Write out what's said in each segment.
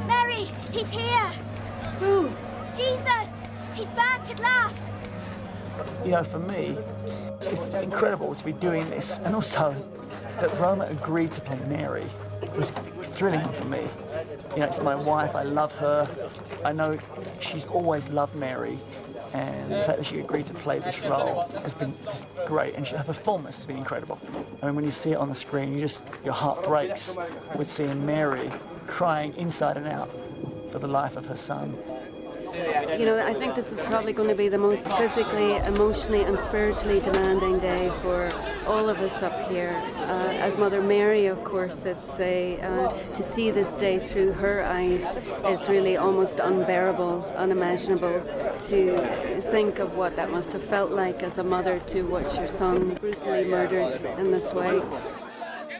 Mary, he's here! Who? Jesus! He's back at last! You know, for me, it's incredible to be doing this, and also that Roma agreed to play Mary was thrilling for me. You know, it's my wife, I love her. I know she's always loved Mary, and the fact that she agreed to play this role has been just great, and her performance has been incredible. I mean, when you see it on the screen, your heart breaks with seeing Mary crying inside and out for the life of her son. You know, I think this is probably going to be the most physically, emotionally and spiritually demanding day for all of us up here. As Mother Mary, of course, to see this day through her eyes is really almost unbearable, unimaginable. To think of what that must have felt like as a mother to watch your son brutally murdered in this way.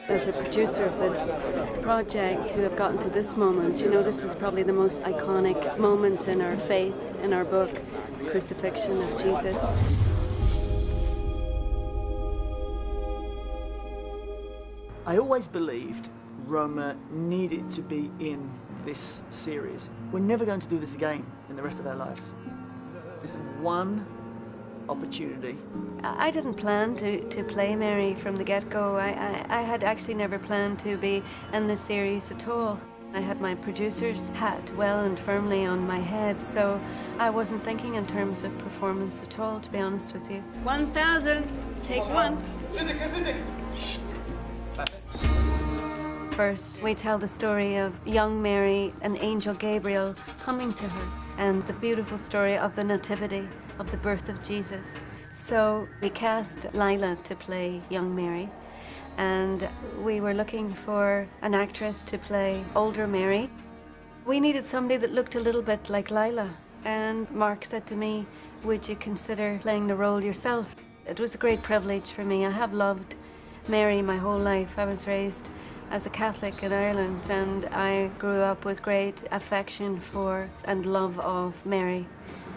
As a producer of this project, to have gotten to this moment, you know, this is probably the most iconic moment in our faith, in our book, the crucifixion of Jesus. I always believed Roma needed to be in this series. We're never going to do this again in the rest of our lives. It's one opportunity. I didn't plan to play Mary from the get-go. I had actually never planned to be in this series at all. I had my producer's hat well and firmly on my head, so I wasn't thinking in terms of performance at all, to be honest with you. 1,000, take one. First, we tell the story of young Mary and Angel Gabriel coming to her, and the beautiful story of the nativity, of the birth of Jesus. So we cast Lila to play young Mary, and we were looking for an actress to play older Mary. We needed somebody that looked a little bit like Lila, and Mark said to me, would you consider playing the role yourself? It was a great privilege for me. I have loved Mary my whole life. I was raised as a Catholic in Ireland, and I grew up with great affection for and love of Mary.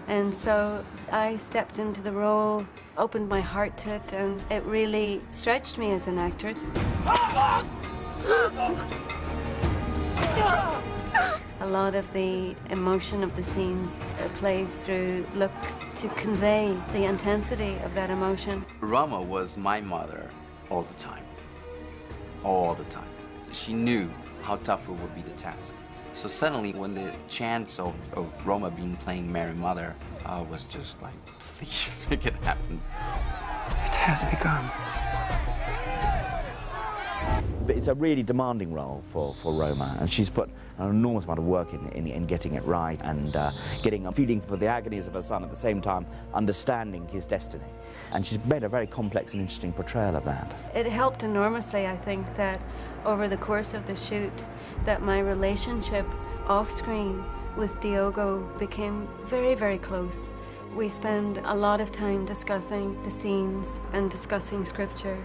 And so I stepped into the role, opened my heart to it, and it really stretched me as an actress. A lot of the emotion of the scenes plays through looks to convey the intensity of that emotion. Roma was my mother all the time. All the time. She knew how tough it would be the task. So suddenly, when the chance of Roma playing Mary Mother, I was just like, please make it happen. It has begun. It's a really demanding role for Roma, and she's put an enormous amount of work in getting it right and getting a feeling for the agonies of her son, at the same time understanding his destiny. And she's made a very complex and interesting portrayal of that. It helped enormously, I think, that over the course of the shoot, that my relationship off-screen with Diogo became very, very close. We spend a lot of time discussing the scenes and discussing scripture.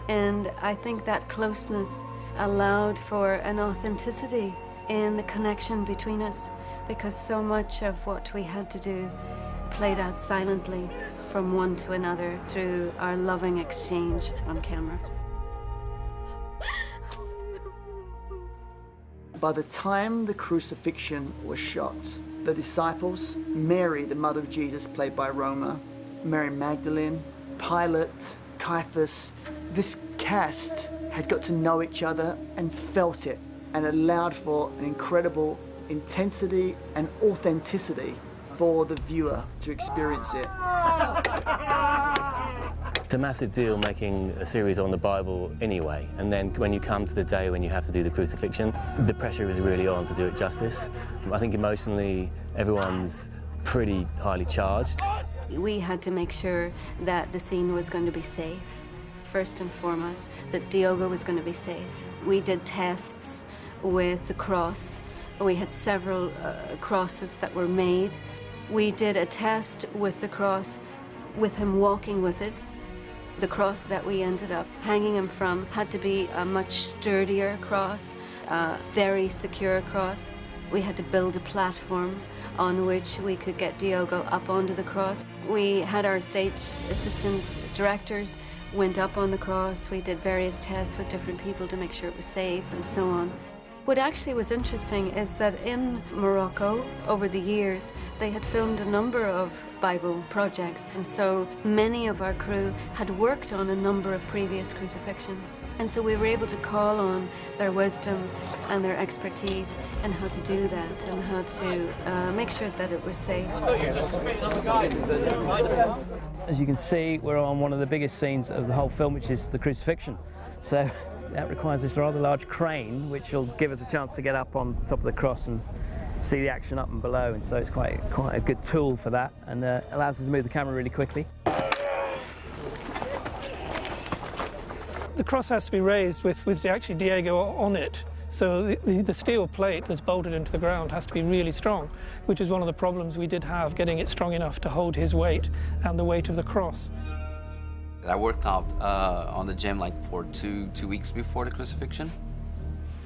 And I think that closeness allowed for an authenticity in the connection between us, because so much of what we had to do played out silently from one to another through our loving exchange on camera. By the time the crucifixion was shot, the disciples, Mary, the mother of Jesus, played by Roma, Mary Magdalene, Pilate, Caiaphas, this cast had got to know each other and felt it, and allowed for an incredible intensity and authenticity for the viewer to experience it. It's a massive deal making a series on the Bible anyway, and then when you come to the day when you have to do the crucifixion, the pressure is really on to do it justice. I think emotionally everyone's pretty highly charged. We had to make sure that the scene was going to be safe, first and foremost, that Diogo was going to be safe. We did tests with the cross. We had several crosses that were made. We did a test with the cross with him walking with it. The cross that we ended up hanging him from had to be a much sturdier cross, a very secure cross. We had to build a platform on which we could get Diogo up onto the cross. We had our stage assistant directors went up on the cross. We did various tests with different people to make sure it was safe and so on. What actually was interesting is that in Morocco, over the years, they had filmed a number of Bible projects, and so many of our crew had worked on a number of previous crucifixions. And so we were able to call on their wisdom and their expertise in how to do that and how to make sure that it was safe. As you can see, we're on one of the biggest scenes of the whole film, which is the crucifixion. So that requires this rather large crane, which will give us a chance to get up on top of the cross and see the action up and below, and so it's quite a good tool for that, and allows us to move the camera really quickly. The cross has to be raised with actually Diego on it, so the steel plate that's bolted into the ground has to be really strong, which is one of the problems we did have, getting it strong enough to hold his weight and the weight of the cross. I worked out on the gym like for two weeks before the crucifixion.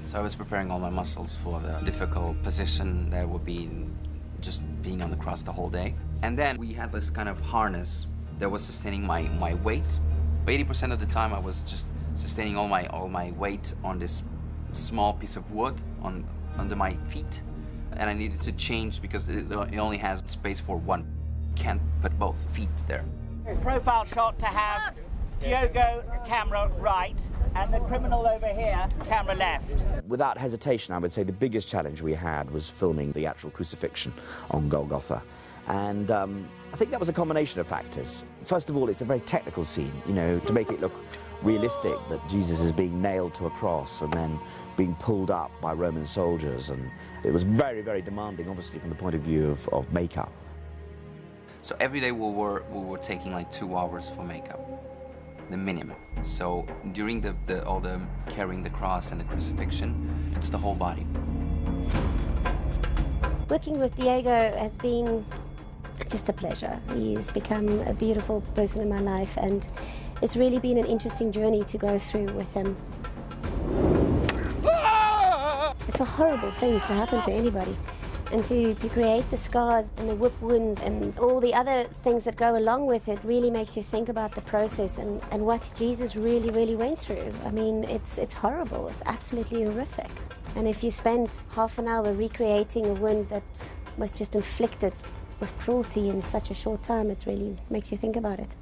So I was preparing all my muscles for the difficult position that would be just being on the cross the whole day. And then we had this kind of harness that was sustaining my weight. 80% of the time I was just sustaining all my weight on this small piece of wood under my feet. And I needed to change because it only has space for one. Can't put both feet there. Profile shot to have Diogo camera right and the criminal over here camera left. Without hesitation, I would say the biggest challenge we had was filming the actual crucifixion on Golgotha. And I think that was a combination of factors. First of all, it's a very technical scene, you know, to make it look realistic that Jesus is being nailed to a cross and then being pulled up by Roman soldiers. And it was very, very demanding, obviously, from the point of view of makeup. So every day we were taking like 2 hours for makeup, the minimum. So during all the carrying the cross and the crucifixion, it's the whole body. Working with Diego has been just a pleasure. He's become a beautiful person in my life, and it's really been an interesting journey to go through with him. It's a horrible thing to happen to anybody. And to create the scars and the whip wounds and all the other things that go along with it really makes you think about the process and what Jesus really, really went through. I mean, it's horrible. It's absolutely horrific. And if you spend half an hour recreating a wound that was just inflicted with cruelty in such a short time, it really makes you think about it.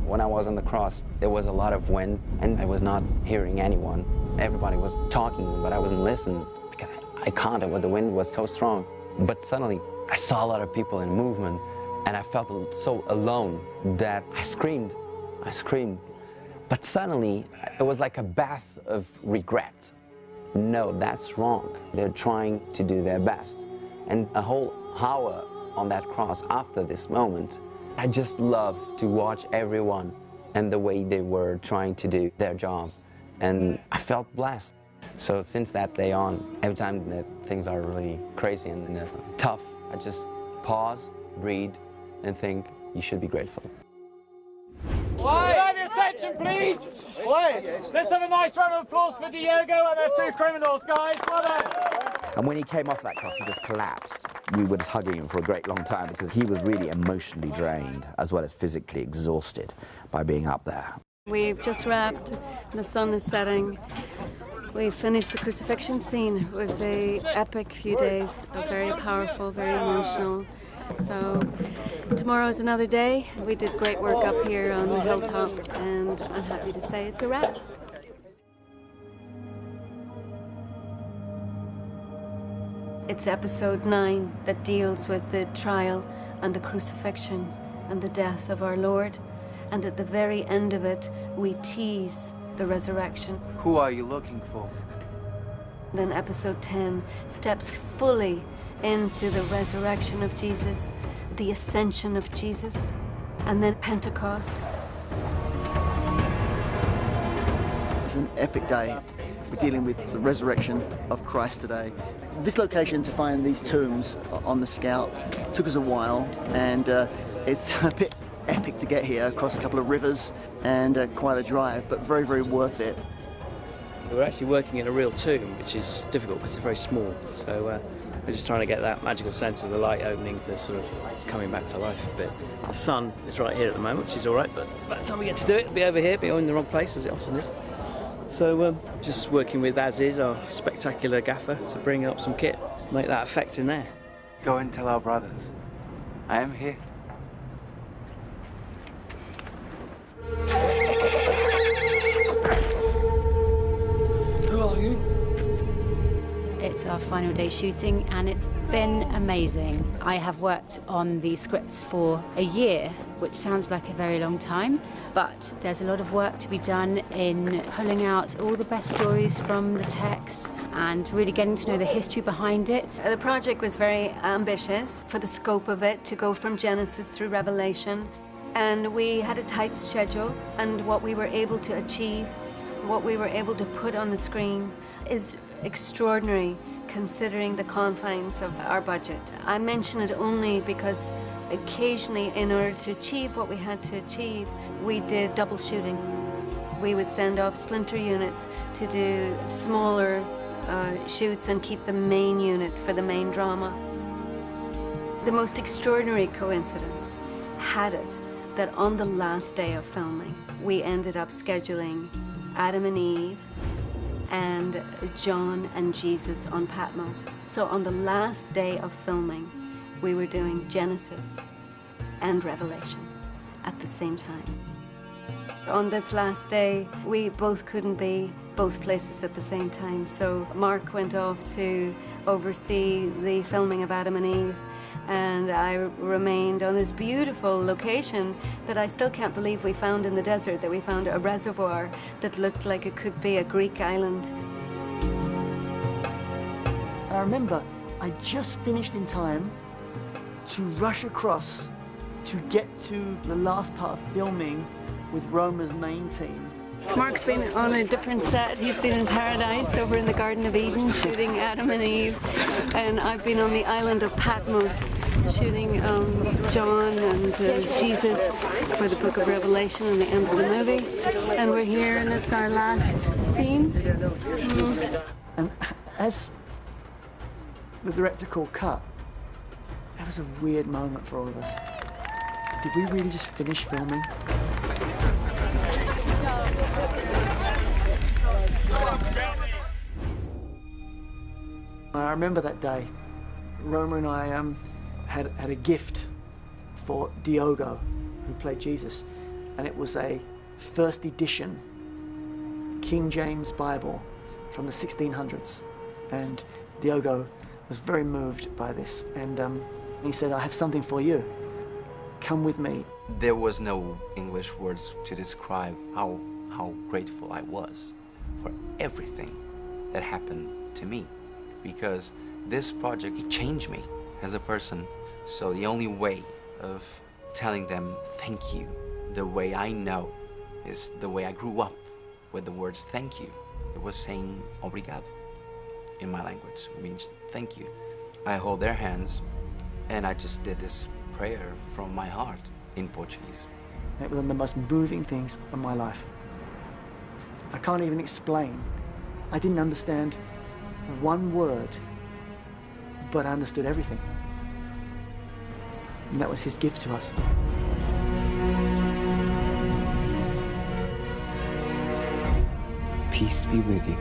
When I was on the cross, there was a lot of wind, and I was not hearing anyone. Everybody was talking, but I wasn't listening because I can't. The wind was so strong. But suddenly, I saw a lot of people in movement, and I felt so alone that I screamed. I screamed. But suddenly, it was like a bath of regret. No, that's wrong. They're trying to do their best. And a whole hour on that cross after this moment, I just love to watch everyone and the way they were trying to do their job. And I felt blessed. So since that day on, every time that things are really crazy and tough, I just pause, breathe, and think you should be grateful. Have your attention, please. Let's have a nice round of applause for Diego and our 2 criminals, guys. Well done. And when he came off that cross, he just collapsed. We were just hugging him for a great long time because he was really emotionally drained as well as physically exhausted by being up there. We've just wrapped, the sun is setting. We finished the crucifixion scene. It was an epic few days, very powerful, very emotional. So tomorrow is another day. We did great work up here on the hilltop, and I'm happy to say it's a wrap. It's episode 9 that deals with the trial and the crucifixion and the death of our Lord. And at the very end of it, we tease the resurrection. Who are you looking for? Then episode 10 steps fully into the resurrection of Jesus, the ascension of Jesus, and then Pentecost. It's an epic day. We're dealing with the resurrection of Christ today. This location, to find these tombs on the Scout, took us a while, and it's a bit epic to get here across a couple of rivers and quite a drive, but very, very worth it. We're actually working in a real tomb, which is difficult because it's very small. So we're just trying to get that magical sense of the light opening, the sort of coming back to life a bit. The sun is right here at the moment, which is all right, but by the time we get to do it, it'll be over here, be in the wrong place, as it often is. So we're just working with Aziz, our spectacular gaffer, to bring up some kit, make that effect in there. Go and tell our brothers. I am here. Who are you? It's our final day shooting and it's been amazing. I have worked on the scripts for a year, which sounds like a very long time, but there's a lot of work to be done in pulling out all the best stories from the text and really getting to know the history behind it. The project was very ambitious for the scope of it, to go from Genesis through Revelation, and we had a tight schedule, and what we were able to achieve, what we were able to put on the screen is extraordinary considering the confines of our budget. I mention it only because occasionally, in order to achieve what we had to achieve, we did double shooting. We would send off splinter units to do smaller shoots and keep the main unit for the main drama. The most extraordinary coincidence had it that on the last day of filming, we ended up scheduling Adam and Eve and John and Jesus on Patmos. So on the last day of filming, we were doing Genesis and Revelation at the same time. On this last day, we both couldn't be both places at the same time, so Mark went off to oversee the filming of Adam and Eve, and I remained on this beautiful location that I still can't believe we found in the desert, that we found a reservoir that looked like it could be a Greek island. I remember I just finished in time to rush across to get to the last part of filming with Roma's main team. Mark's been on a different set. He's been in Paradise over in the Garden of Eden shooting Adam and Eve, and I've been on the island of Patmos shooting John and Jesus for the Book of Revelation and the end of the movie. And we're here and it's our last scene. And as the director called cut, that was a weird moment for all of us. Did we really just finish filming? I remember that day. Roma and I had a gift for Diogo, who played Jesus, and it was a first edition King James Bible from the 1600s. And Diogo was very moved by this, and he said, "I have something for you. Come with me." There was no English words to describe how grateful I was for everything that happened to me, because this project, it changed me as a person. So the only way of telling them thank you, the way I know, is the way I grew up with the words thank you. It was saying obrigado in my language. It means thank you. I hold their hands and I just did this prayer from my heart in Portuguese. It was one of the most moving things of my life. I can't even explain. I didn't understand one word, but I understood everything. And that was his gift to us. Peace be with you.